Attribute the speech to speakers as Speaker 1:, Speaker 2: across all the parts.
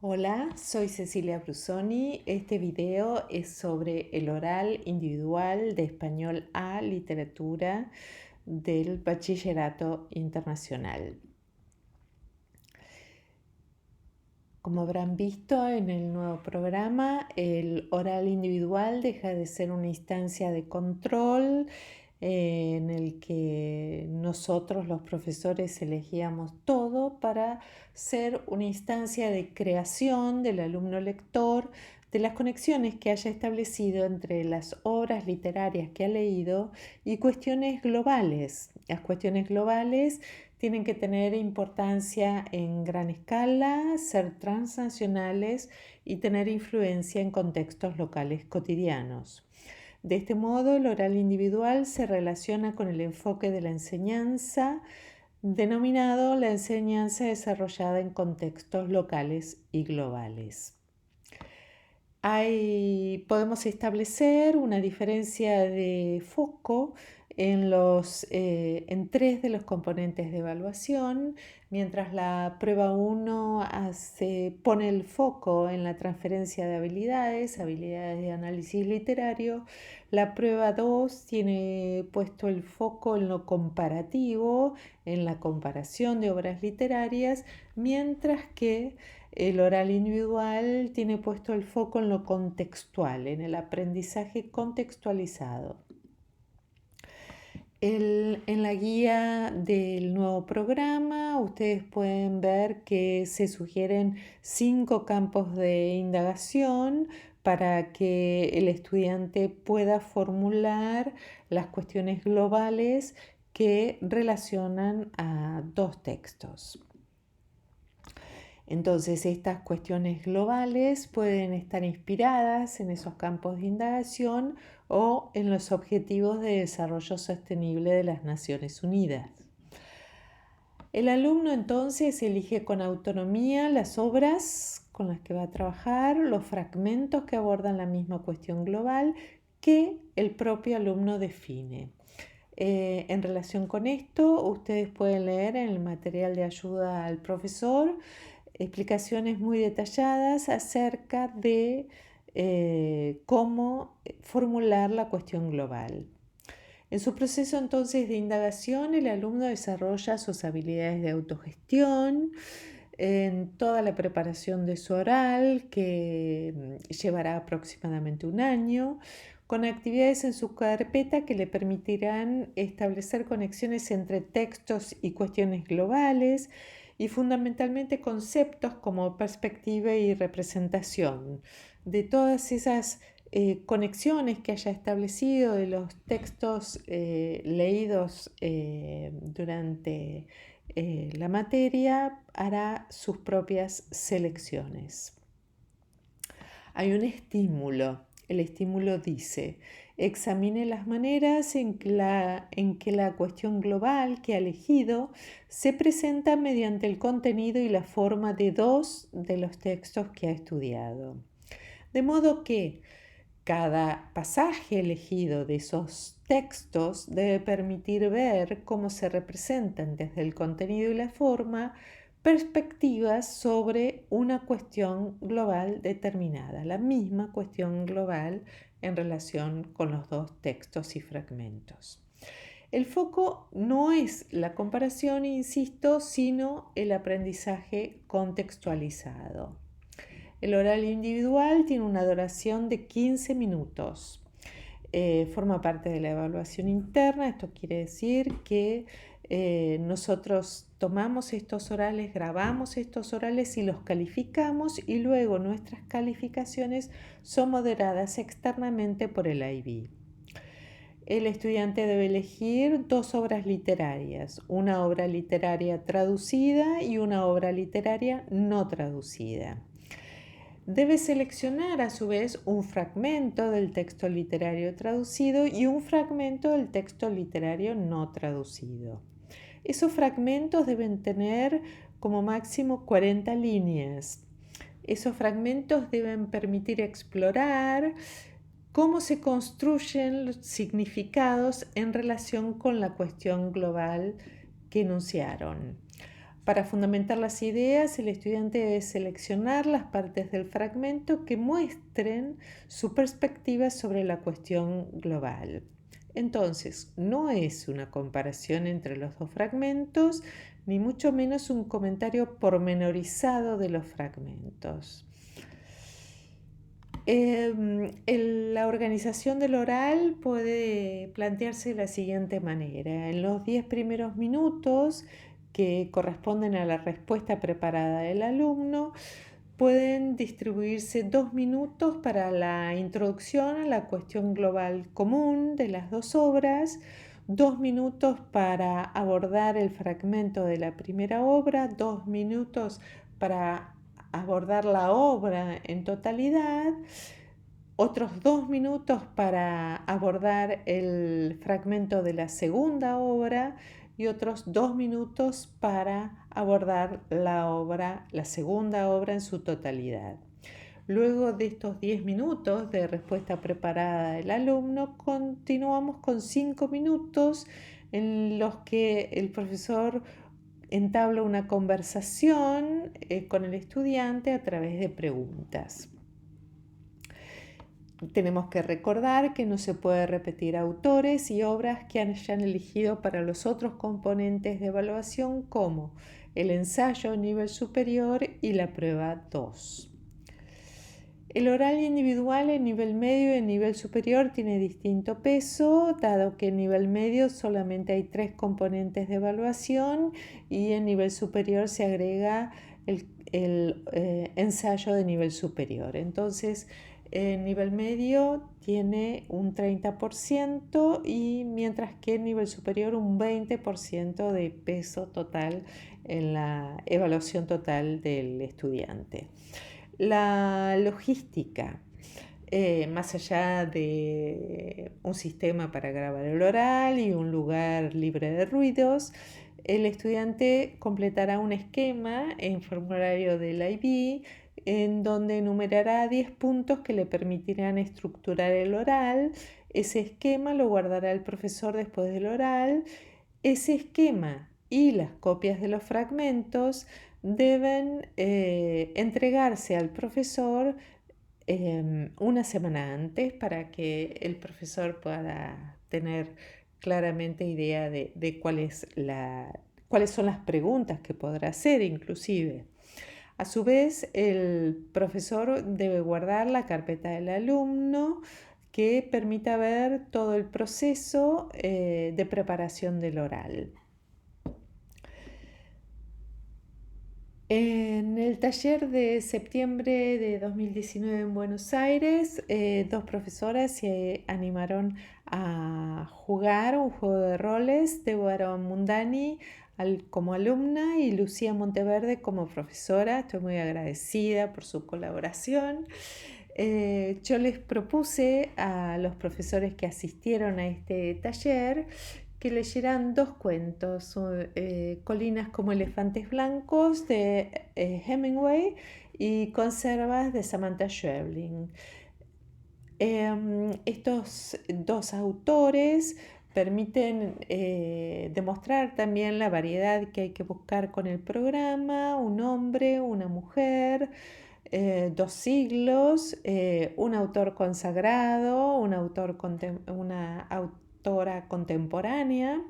Speaker 1: Hola, soy Cecilia Brusoni. Este video es sobre el oral individual de Español A Literatura del Bachillerato Internacional. Como habrán visto en el nuevo programa, el oral individual deja de ser una instancia de control en el que nosotros los profesores elegíamos todo para ser una instancia de creación del alumno lector, de las conexiones que haya establecido entre las obras literarias que ha leído y cuestiones globales. Las cuestiones globales tienen que tener importancia en gran escala, ser transnacionales y tener influencia en contextos locales cotidianos. De este modo, el oral individual se relaciona con el enfoque de la enseñanza, denominado la enseñanza desarrollada en contextos locales y globales. Podemos establecer una diferencia de foco en tres de los componentes de evaluación. Mientras la prueba 1 pone el foco en la transferencia de habilidades de análisis literario, la prueba 2 tiene puesto el foco en lo comparativo, en la comparación de obras literarias, mientras que el oral individual tiene puesto el foco en lo contextual, en el aprendizaje contextualizado. En la guía del nuevo programa ustedes pueden ver que se sugieren 5 campos de indagación para que el estudiante pueda formular las cuestiones globales que relacionan a dos textos. Entonces, estas cuestiones globales pueden estar inspiradas en esos campos de indagación o en los Objetivos de Desarrollo Sostenible de las Naciones Unidas. El alumno entonces elige con autonomía las obras con las que va a trabajar, los fragmentos que abordan la misma cuestión global que el propio alumno define. En relación con esto, ustedes pueden leer en el material de ayuda al profesor explicaciones muy detalladas acerca de cómo formular la cuestión global. En su proceso entonces de indagación, el alumno desarrolla sus habilidades de autogestión en toda la preparación de su oral, que llevará aproximadamente un año, con actividades en su carpeta que le permitirán establecer conexiones entre textos y cuestiones globales, y fundamentalmente conceptos como perspectiva y representación. De todas esas conexiones que haya establecido de los textos leídos durante la materia, hará sus propias selecciones. Hay un estímulo. El estímulo dice: examine las maneras en que la cuestión global que ha elegido se presenta mediante el contenido y la forma de dos de los textos que ha estudiado. De modo que cada pasaje elegido de esos textos debe permitir ver cómo se representan desde el contenido y la forma perspectivas sobre una cuestión global determinada, la misma cuestión global en relación con los dos textos y fragmentos. El foco no es la comparación, insisto, sino el aprendizaje contextualizado. El oral individual tiene una duración de 15 minutos. Forma parte de la evaluación interna. Esto quiere decir que nosotros tomamos estos orales, grabamos estos orales y los calificamos, y luego nuestras calificaciones son moderadas externamente por el IB. El estudiante debe elegir 2 obras literarias, una obra literaria traducida y una obra literaria no traducida. Debe seleccionar a su vez un fragmento del texto literario traducido y un fragmento del texto literario no traducido. Esos fragmentos deben tener como máximo 40 líneas. Esos fragmentos deben permitir explorar cómo se construyen los significados en relación con la cuestión global que enunciaron. Para fundamentar las ideas, el estudiante debe seleccionar las partes del fragmento que muestren su perspectiva sobre la cuestión global. Entonces, no es una comparación entre los dos fragmentos, ni mucho menos un comentario pormenorizado de los fragmentos. La organización del oral puede plantearse de la siguiente manera. En los 10 primeros minutos, que corresponden a la respuesta preparada del alumno, pueden distribuirse 2 minutos para la introducción a la cuestión global común de las dos obras, 2 minutos para abordar el fragmento de la primera obra, 2 minutos para abordar la obra en totalidad, otros 2 minutos para abordar el fragmento de la segunda obra y otros 2 minutos para abordar la segunda obra en su totalidad. Luego de estos 10 minutos de respuesta preparada del alumno, continuamos con 5 minutos en los que el profesor entabla una conversación con el estudiante a través de preguntas. Tenemos que recordar que no se puede repetir autores y obras que hayan elegido para los otros componentes de evaluación como el ensayo a nivel superior y la prueba 2. El oral individual en nivel medio y en nivel superior tiene distinto peso, dado que en nivel medio solamente hay 3 componentes de evaluación y en nivel superior se agrega el ensayo de nivel superior. Entonces, en nivel medio tiene un 30% y mientras que en nivel superior un 20% de peso total en la evaluación total del estudiante. La logística, más allá de un sistema para grabar el oral y un lugar libre de ruidos, el estudiante completará un esquema en formulario del IB en donde enumerará 10 puntos que le permitirán estructurar el oral. Ese esquema lo guardará el profesor después del oral. Ese esquema y las copias de los fragmentos deben entregarse al profesor una semana antes para que el profesor pueda tener claramente idea de cuáles son las preguntas que podrá hacer inclusive. A su vez, el profesor debe guardar la carpeta del alumno que permita ver todo el proceso de preparación del oral. En el taller de septiembre de 2019 en Buenos Aires, 2 profesoras se animaron a jugar un juego de roles, Débora Mundani como alumna y Lucía Monteverde como profesora. Estoy muy agradecida por su colaboración. Yo les propuse a los profesores que asistieron a este taller que leyeran 2 cuentos, Colinas como elefantes blancos de Hemingway y Conservas de Samantha Schweblin. Estos 2 autores permiten demostrar también la variedad que hay que buscar con el programa: un hombre, una mujer, 2 siglos, un autor consagrado, una autora contemporánea.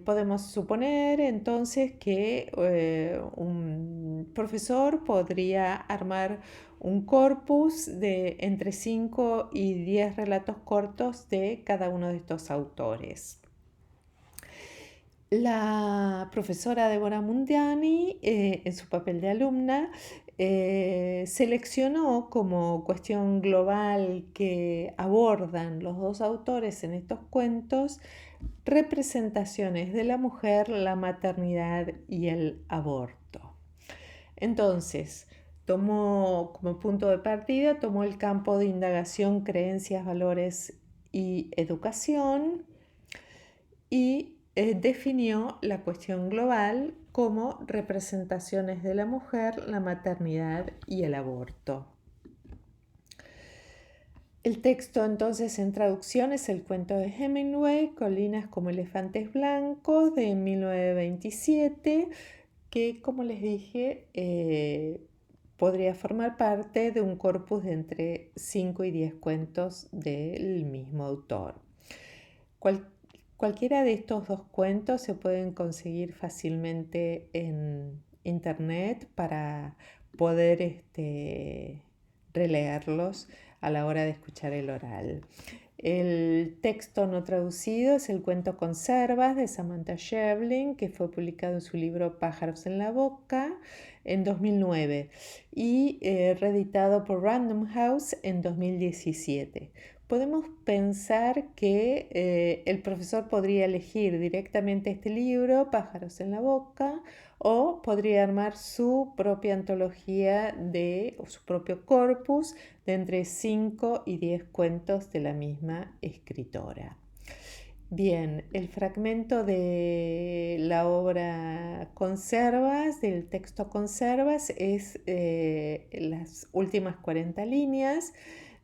Speaker 1: Podemos suponer entonces que un profesor podría armar un corpus de entre 5 y 10 relatos cortos de cada uno de estos autores. La profesora Débora Mundiani, en su papel de alumna, seleccionó como cuestión global que abordan los 2 autores en estos cuentos representaciones de la mujer, la maternidad y el aborto. Entonces, tomó como punto de partida, tomó el campo de indagación, creencias, valores y educación y definió la cuestión global como representaciones de la mujer, la maternidad y el aborto. El texto entonces en traducción es el cuento de Hemingway, Colinas como elefantes blancos, de 1927, que, como les dije, podría formar parte de un corpus de entre 5 y 10 cuentos del mismo autor. Cualquiera de estos 2 cuentos se pueden conseguir fácilmente en internet para poder releerlos a la hora de escuchar el oral. El texto no traducido es el cuento Conservas de Samantha Schweblin, que fue publicado en su libro Pájaros en la boca en 2009 y reeditado por Random House en 2017. Podemos pensar que el profesor podría elegir directamente este libro, Pájaros en la boca, o podría armar su propia antología o su propio corpus de entre 5 y 10 cuentos de la misma escritora. Bien, el fragmento de la obra Conservas, del texto Conservas, es las últimas 40 líneas,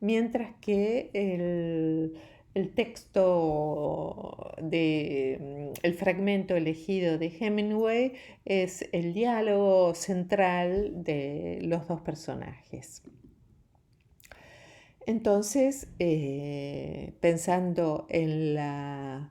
Speaker 1: mientras que el texto el fragmento elegido de Hemingway es el diálogo central de los 2 personajes. Entonces, pensando en la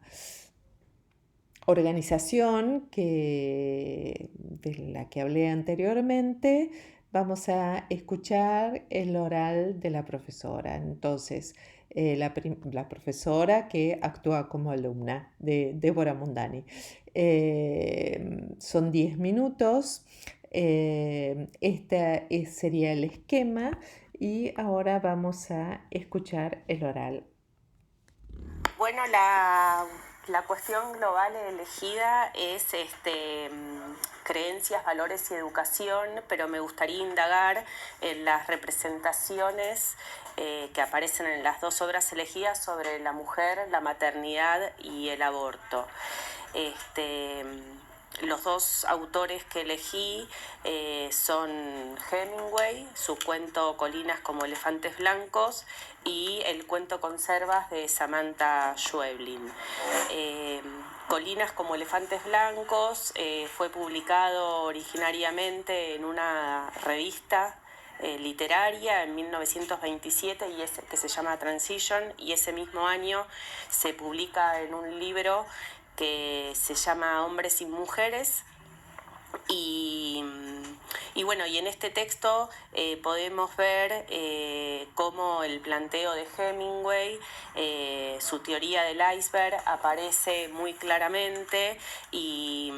Speaker 1: organización de la que hablé anteriormente, vamos a escuchar el oral de la profesora. Entonces, la profesora que actúa como alumna de Débora Mondani. Son 10 minutos. Este sería el esquema. Y ahora vamos a escuchar el oral.
Speaker 2: Bueno, la cuestión global elegida es creencias, valores y educación, pero me gustaría indagar en las representaciones que aparecen en las 2 obras elegidas sobre la mujer, la maternidad y el aborto. Los 2 autores que elegí son Hemingway, su cuento Colinas como elefantes blancos, y el cuento Conservas de Samantha Schweblin. Colinas como elefantes blancos fue publicado originariamente en una revista literaria en 1927 que se llama Transition, y ese mismo año se publica en un libro que se llama Hombres y Mujeres. Y bueno, y en este texto podemos ver cómo el planteo de Hemingway, su teoría del iceberg, aparece muy claramente y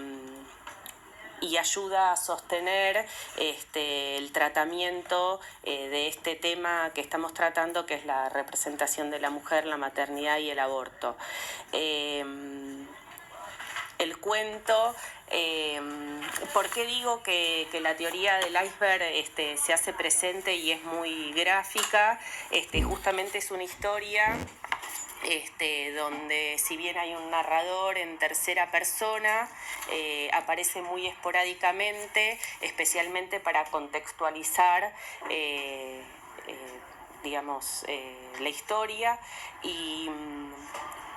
Speaker 2: ayuda a sostener el tratamiento de este tema que estamos tratando, que es la representación de la mujer, la maternidad y el aborto. El cuento, ¿por qué digo que la teoría del iceberg se hace presente y es muy gráfica? Justamente es una historia donde, si bien hay un narrador en tercera persona, aparece muy esporádicamente, especialmente para contextualizar la historia,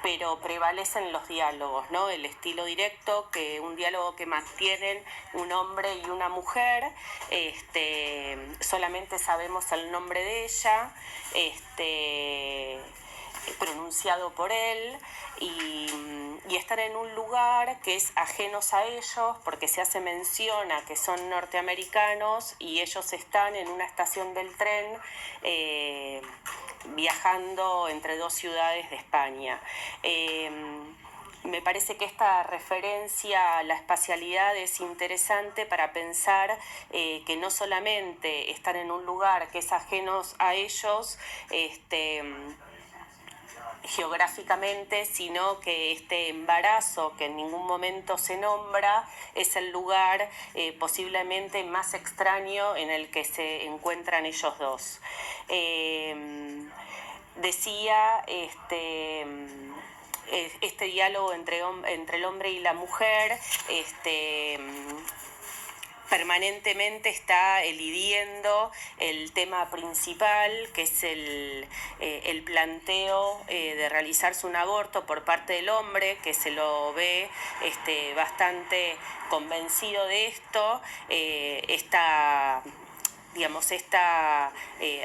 Speaker 2: pero prevalecen los diálogos, ¿no? El estilo directo, un diálogo que mantienen un hombre y una mujer, solamente sabemos el nombre de ella, pronunciado por él, y están en un lugar que es ajenos a ellos, porque se hace mención a que son norteamericanos y ellos están en una estación del tren viajando entre 2 ciudades de España. Me parece que esta referencia a la espacialidad es interesante para pensar que no solamente están en un lugar que es ajeno a ellos, geográficamente, sino que este embarazo, que en ningún momento se nombra, es el lugar posiblemente más extraño en el que se encuentran ellos 2. Decía este diálogo entre el hombre y la mujer permanentemente está elidiendo el tema principal, que es el planteo de realizarse un aborto por parte del hombre, que se lo ve bastante convencido de esto. Esta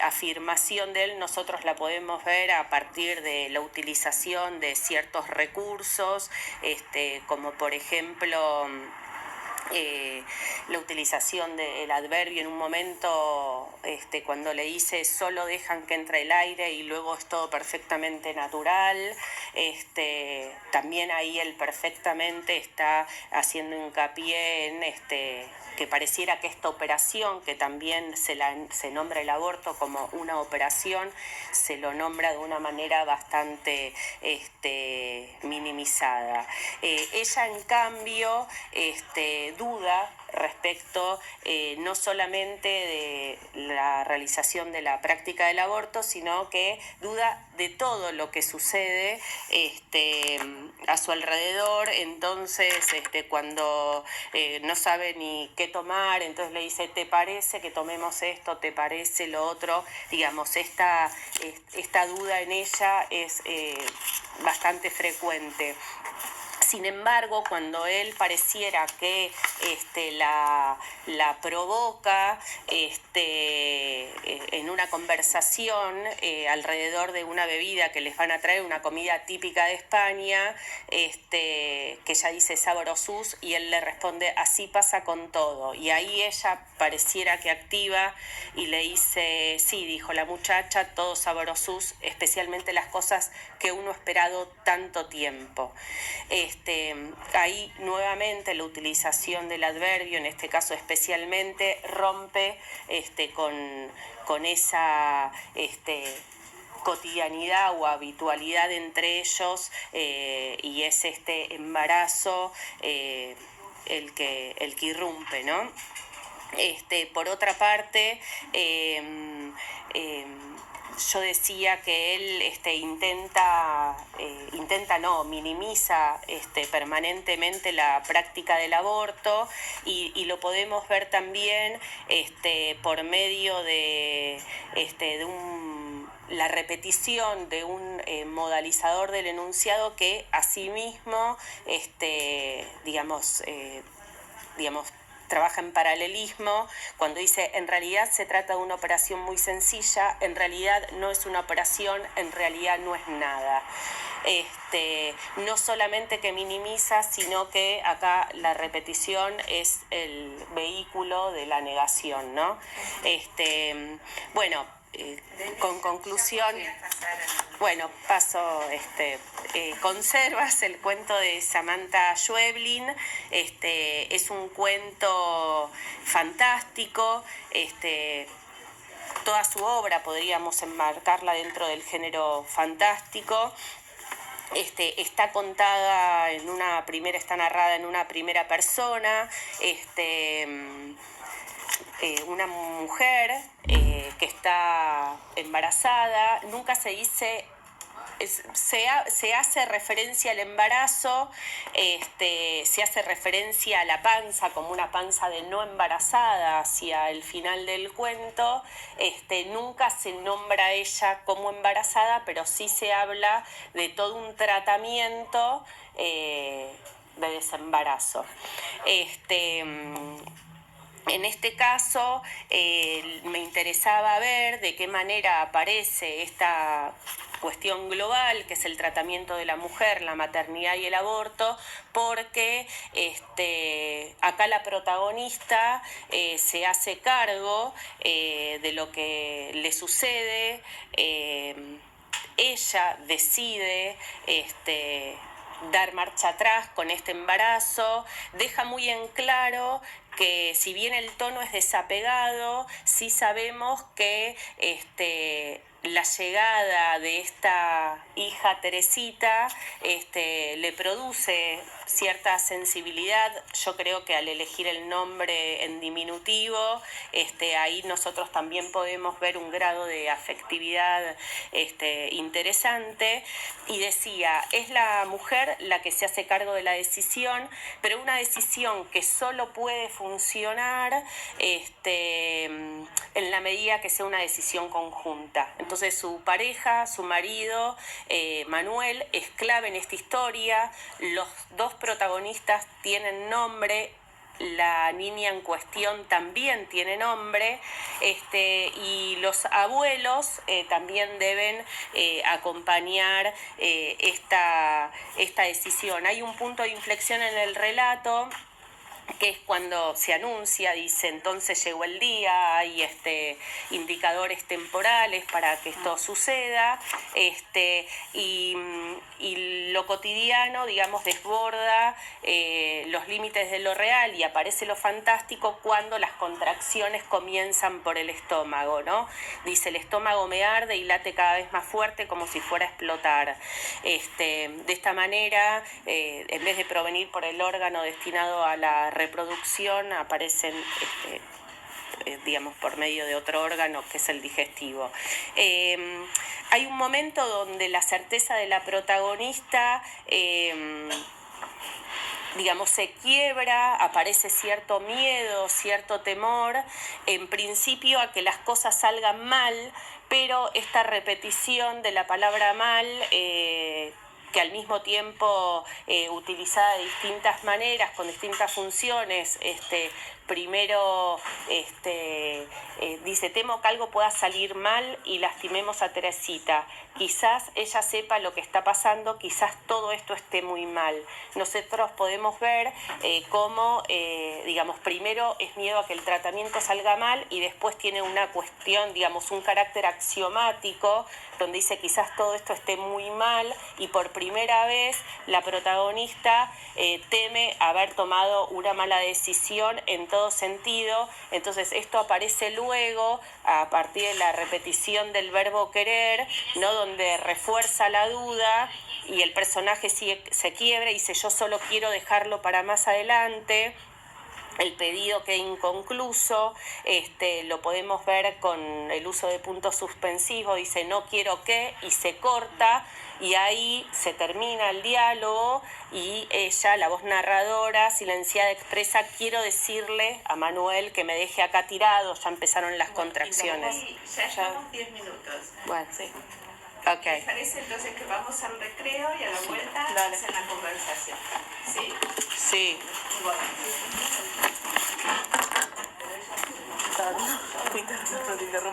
Speaker 2: afirmación de él nosotros la podemos ver a partir de la utilización de ciertos recursos, como por ejemplo la utilización del adverbio en un momento cuando le dice solo dejan que entre el aire y luego es todo perfectamente natural. También ahí él perfectamente está haciendo hincapié en que pareciera que esta operación, que también se nombra el aborto como una operación, se lo nombra de una manera bastante minimizada. Ella, en cambio, duda respecto no solamente de la realización de la práctica del aborto, sino que duda de todo lo que sucede a su alrededor. Entonces, cuando no sabe ni qué tomar, entonces le dice, ¿te parece que tomemos esto? ¿Te parece lo otro? Digamos, esta duda en ella es bastante frecuente. Sin embargo, cuando él pareciera que la provoca en una conversación alrededor de una bebida que les van a traer, una comida típica de España, que ella dice sabrosús, y él le responde, así pasa con todo. Y ahí ella pareciera que activa y le dice, sí, dijo la muchacha, todo sabrosús, especialmente las cosas que uno ha esperado tanto tiempo. Ahí nuevamente la utilización del adverbio, en este caso especialmente, rompe con esa cotidianidad o habitualidad entre ellos, y es este embarazo el que irrumpe, ¿no? Por otra parte, yo decía que él minimiza permanentemente la práctica del aborto, y lo podemos ver también por medio de la repetición de un modalizador del enunciado que asimismo trabaja en paralelismo, cuando dice en realidad se trata de una operación muy sencilla, en realidad no es una operación, en realidad no es nada. No solamente que minimiza, sino que acá la repetición es el vehículo de la negación, ¿no? Con conclusión, bueno, paso, Conservas, el cuento de Samantha Schweblin, es un cuento fantástico, toda su obra podríamos enmarcarla dentro del género fantástico. Está contada está narrada en una primera persona, una mujer que está embarazada, nunca se dice, se hace referencia al embarazo, se hace referencia a la panza como una panza de no embarazada hacia el final del cuento, nunca se nombra a ella como embarazada, pero sí se habla de todo un tratamiento de desembarazo. En este caso, me interesaba ver de qué manera aparece esta cuestión global, que es el tratamiento de la mujer, la maternidad y el aborto, porque acá la protagonista se hace cargo de lo que le sucede. Ella decide dar marcha atrás con este embarazo, deja muy en claro que si bien el tono es desapegado, sí sabemos que la llegada de esta hija Teresita le produce cierta sensibilidad. Yo creo que al elegir el nombre en diminutivo, ahí nosotros también podemos ver un grado de afectividad interesante. Y decía, es la mujer la que se hace cargo de la decisión, pero una decisión que solo puede funcionar en la medida que sea una decisión conjunta. Entonces su pareja, su marido, Manuel, es clave en esta historia. Los dos protagonistas tienen nombre. La niña en cuestión también tiene nombre, y los abuelos también deben acompañar esta decisión. Hay un punto de inflexión en el relato, que es cuando se anuncia, dice, entonces llegó el día, hay indicadores temporales para que esto suceda, y lo cotidiano, digamos, desborda los límites de lo real y aparece lo fantástico cuando las contracciones comienzan por el estómago, ¿no? Dice, el estómago me arde y late cada vez más fuerte como si fuera a explotar. De esta manera, en vez de provenir por el órgano destinado a la reproducción, aparecen digamos, por medio de otro órgano que es el digestivo. Hay un momento donde la certeza de la protagonista digamos, se quiebra, aparece cierto miedo, cierto temor, en principio a que las cosas salgan mal, pero esta repetición de la palabra mal, que al mismo tiempo utilizada de distintas maneras, con distintas funciones, primero dice, temo que algo pueda salir mal y lastimemos a Teresita. Quizás ella sepa lo que está pasando, quizás todo esto esté muy mal. Nosotros podemos ver cómo, digamos, primero es miedo a que el tratamiento salga mal y después tiene una cuestión, digamos, un carácter axiomático, donde dice quizás todo esto esté muy mal y por primera vez la protagonista teme haber tomado una mala decisión en todo sentido. Entonces esto aparece luego a partir de la repetición del verbo querer, ¿no? Donde refuerza la duda y el personaje se quiebra y dice yo solo quiero dejarlo para más adelante. El pedido queda inconcluso, lo podemos ver con el uso de puntos suspensivos, dice no quiero que, y se corta, y ahí se termina el diálogo, y ella, la voz narradora, silenciada, expresa, quiero decirle a Manuel que me deje acá tirado, ya empezaron las contracciones.
Speaker 3: Ya estamos 10 minutos.
Speaker 2: Bueno,
Speaker 3: sí.
Speaker 2: Okay.
Speaker 3: ¿Les parece entonces que vamos al recreo y a la vuelta hacen la conversación? ¿Sí?
Speaker 2: Sí.
Speaker 3: Bueno.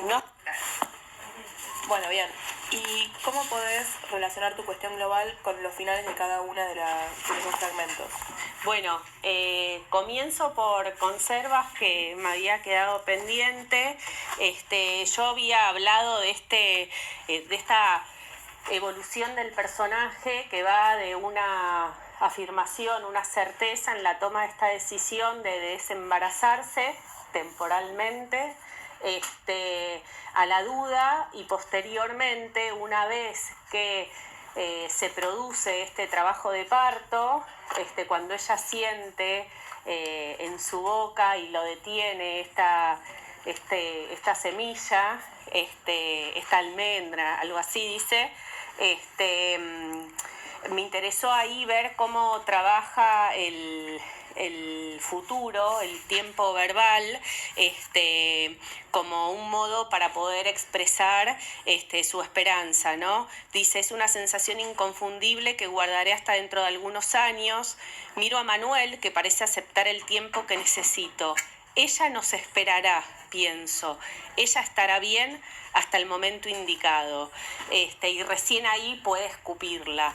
Speaker 2: ¿No?
Speaker 4: Bueno, bien. ¿Y cómo podés relacionar tu cuestión global con los finales de cada una de esos fragmentos?
Speaker 2: Bueno, comienzo por conservas que me había quedado pendiente. Yo había hablado de esta evolución del personaje que va de una afirmación, una certeza en la toma de esta decisión de desembarazarse temporalmente, a la duda, y posteriormente, una vez que se produce este trabajo de parto, cuando ella siente en su boca y lo detiene esta semilla, esta almendra, algo así dice, me interesó ahí ver cómo trabaja el futuro, el tiempo verbal, como un modo para poder expresar su esperanza, ¿no? Dice, es una sensación inconfundible que guardaré hasta dentro de algunos años. Miro a Manuel, que parece aceptar el tiempo que necesito. Ella nos esperará, pienso. Ella estará bien hasta el momento indicado. Y recién ahí puede escupirla.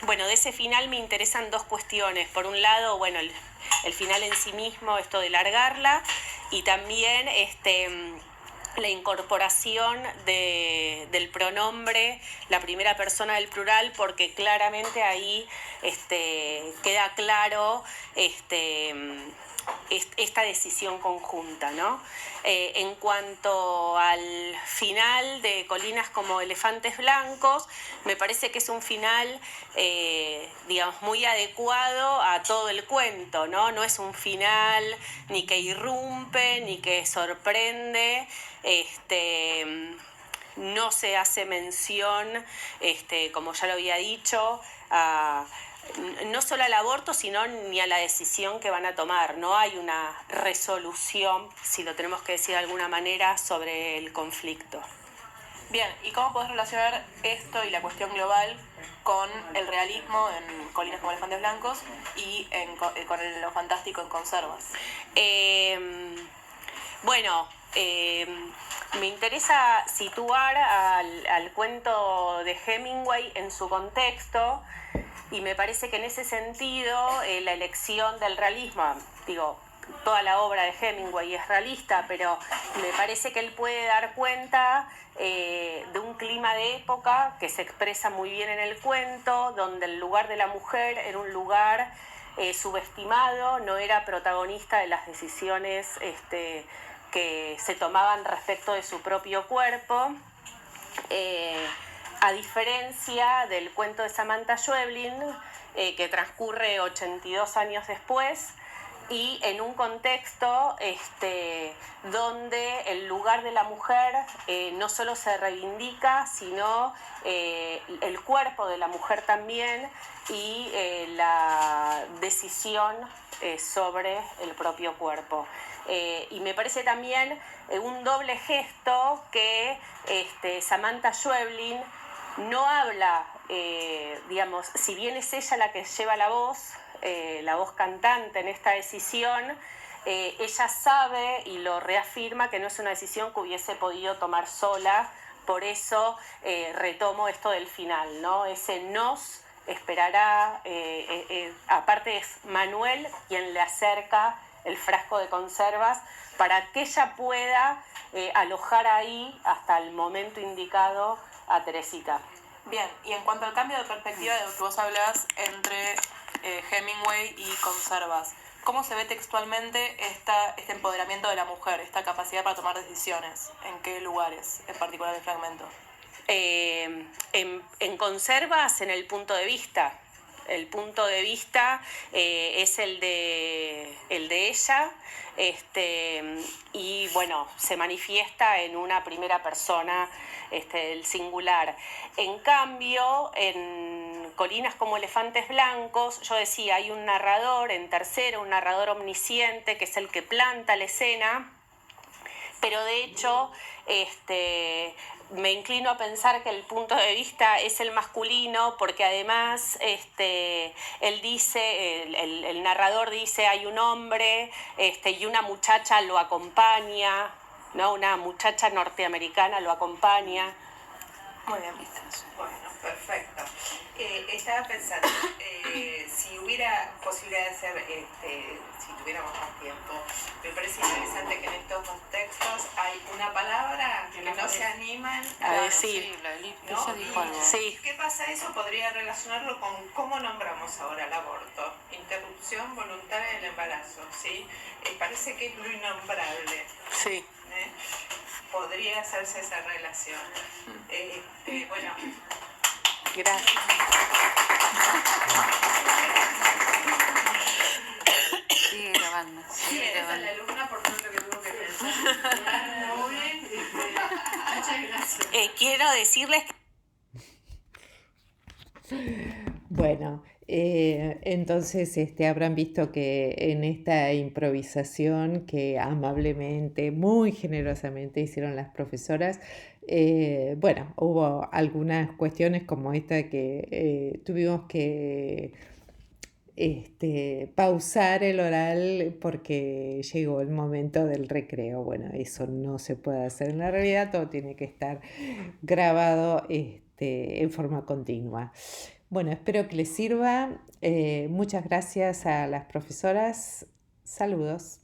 Speaker 2: Bueno, de ese final me interesan dos cuestiones. Por un lado, bueno, el final en sí mismo, esto de largarla, y también la incorporación del pronombre, la primera persona del plural, porque claramente ahí queda claro esta decisión conjunta, ¿no? En cuanto al final de Colinas como Elefantes Blancos, me parece que es un final, digamos, muy adecuado a todo el cuento, ¿no? No es un final ni que irrumpe, ni que sorprende, no se hace mención, como ya lo había dicho, no solo al aborto, sino ni a la decisión que van a tomar. No hay una resolución, si lo tenemos que decir de alguna manera, sobre el conflicto.
Speaker 4: Bien, ¿y cómo podés relacionar esto y la cuestión global con el realismo en Colinas como Elefantes Blancos y con lo fantástico en Conservas?
Speaker 2: Me interesa situar al cuento de Hemingway en su contexto, y me parece que en ese sentido la elección del realismo, toda la obra de Hemingway es realista, pero me parece que él puede dar cuenta de un clima de época que se expresa muy bien en el cuento, donde el lugar de la mujer era un lugar subestimado, no era protagonista de las decisiones que se tomaban respecto de su propio cuerpo, a diferencia del cuento de Samantha Schweblin, que transcurre 82 años después, y en un contexto donde el lugar de la mujer no solo se reivindica, sino el cuerpo de la mujer también, y la decisión sobre el propio cuerpo. Y me parece también un doble gesto que Samantha Schweblin no habla, si bien es ella la que lleva la voz cantante en esta decisión, ella sabe y lo reafirma que no es una decisión que hubiese podido tomar sola. Por eso retomo esto del final, ¿no? Ese nos esperará, aparte es Manuel quien le acerca el frasco de conservas para que ella pueda alojar ahí hasta el momento indicado a Teresita.
Speaker 4: Bien, y en cuanto al cambio de perspectiva de lo que vos hablas entre Hemingway y Conservas, ¿cómo se ve textualmente este empoderamiento de la mujer, esta capacidad para tomar decisiones? ¿En qué lugares, en particular el fragmento?
Speaker 2: En Conservas, en el punto de vista. El punto de vista es el de ella, y bueno, se manifiesta en una primera persona, el singular. En cambio, en Colinas como Elefantes Blancos, yo decía, hay un narrador en tercero, un narrador omnisciente, que es el que planta la escena, pero de hecho me inclino a pensar que el punto de vista es el masculino, porque además él dice, el narrador dice, hay un hombre y una muchacha lo acompaña, ¿no? Una muchacha norteamericana lo acompaña.
Speaker 4: Muy bien.
Speaker 3: Bueno, perfecto. Estaba pensando, si hubiera posibilidad de hacer, si tuviéramos más tiempo, me parece interesante que en estos dos textos hay una palabra que no se animan
Speaker 2: a decir.
Speaker 3: ¿No?
Speaker 2: Sí.
Speaker 3: ¿Qué pasa eso? Podría relacionarlo con cómo nombramos ahora el aborto. Interrupción voluntaria del embarazo, ¿sí? Parece que es lo innombrable.
Speaker 2: Sí.
Speaker 3: Podría hacerse esa relación. Bueno.
Speaker 2: Gracias.
Speaker 5: Sigue grabando.
Speaker 3: Sí, eres la alumna, por tanto que tuvo que pensar. Muy bien. Muchas gracias.
Speaker 2: Quiero decirles que...
Speaker 1: Bueno, entonces habrán visto que en esta improvisación que amablemente, muy generosamente hicieron las profesoras, hubo algunas cuestiones como esta que tuvimos que pausar el oral porque llegó el momento del recreo. Bueno, eso no se puede hacer en la realidad, todo tiene que estar grabado en forma continua. Bueno, espero que les sirva. Muchas gracias a las profesoras. Saludos.